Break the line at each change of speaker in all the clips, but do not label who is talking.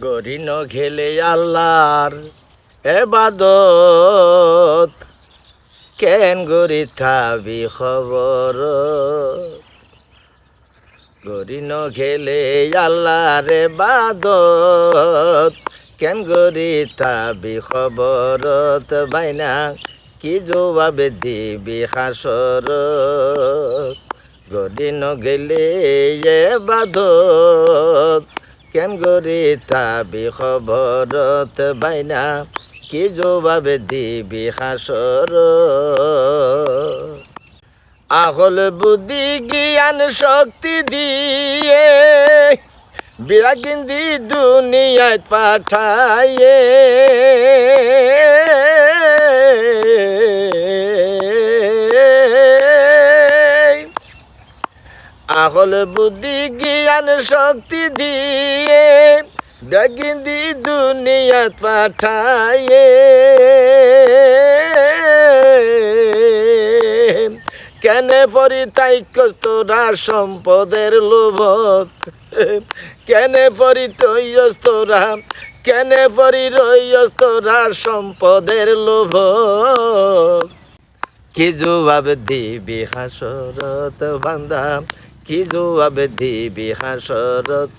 গরি ন ঘেলে আল্লাহর এবাদত কেন গরি থাবি খবর গরি ন ঘেলে আল্লাহর এবাদত কেন গরি থাবি খবরত বাইনা কি জবাব দিবি হাসরত গরি ন গেলে এবাদত কেন গরি থাবি খবরত বাইনা কি জবাব দিবি হাসর আহল বুদ্ধি জ্ঞান শক্তি দিয়ে বিরাগিন্দি দুনিয়ায় পাঠায়ে আহল বুদ্ধি জ্ঞান শক্তি দিয়ে বিরাগিন্দি দুনিয়ায় পাঠায়ে কেনে পরি তাই তোরা সম্পদের লোভত কেনে পরি তৈয়স তোরা কেনে পরি রইয়স তোরা সম্পদের লোভত কি জবাব দিবি হাসরত বান্দা কি জবাব দিবি হাসরত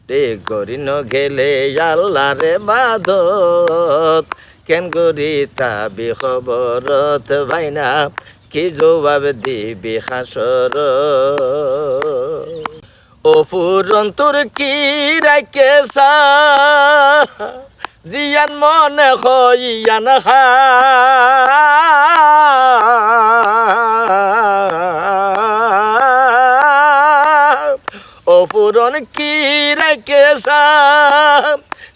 রে গরি ন গেলে আল্লাহর ইবাদত কেন গরি থাবি খবরত বাইনা কি জবাব দিবি হাসর ও ফুরন্তর কি রাখেসা জিয়ান মনে হইয়ান হা ও ফুরন কি রাখেসা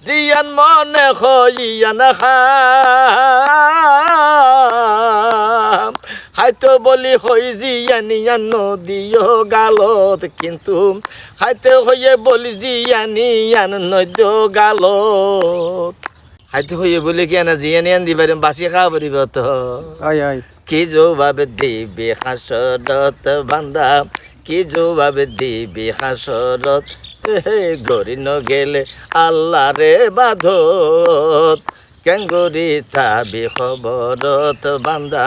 জিয়ান মনে হইয়ান হা খাইতে বলি হই জিয়ানিয়ান নদীয় গালত কিন্তু খাইতে হইয়ে বলি জিয়ানিয়ান নদ্য গালত খাইতে হইয়ে বলি কেন জিয়ানিয়ান দিবার বাসি খাওয়া পারিব তো কি জবাব দিবি হাসরত বান্দা কি জবাব দিবি হাসরত গরি ন গেলে আল্লাহর ইবাদত কেন গরি থাবি খবরত বান্দা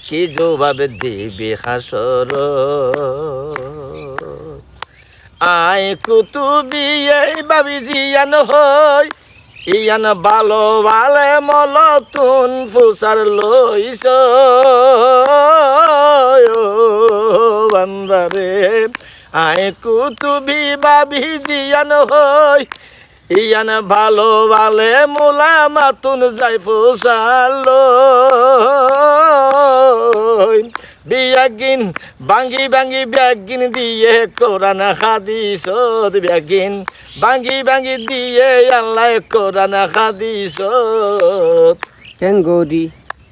কি জবাব দিবি হাসর আই কুতুবি এই বাবি জিয়ান হই ইয়ান ভালো ভালে মলতুন ফুসার লইস বান্দারে আই কুতুবি বাবি জিয়ান হই ইয়ান ভালো ভালে মোলা মাতুন যাই ফুসালো বিয়াগিন বাঙ্গি বাঙ্গি ব্যাগিন দিয়ে কোরআন হাদিস ব্যাগিন বাঙ্গি বাঙ্গি দিয়ে আল্লাহ কোরআন হাদিস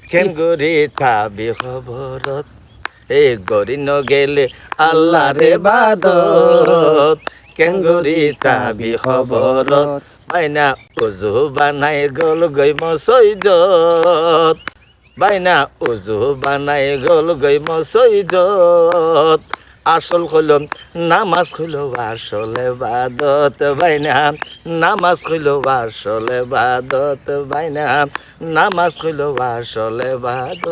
কেন গরি থাবি খবরত এ গরি ন গেলে আল্লাহর ইবাদত কেন গরি থাবি খবরত বাইনা উজু বানাই গল গই মসজিদত বাইনা উজু বানাই গল গই মসজিদত আসল হইল নামাজ হইল আসল ইবাদত বাইনা নামাজ হইল আসল ইবাদত বাইনা নামাজ হইল আসল ইবাদত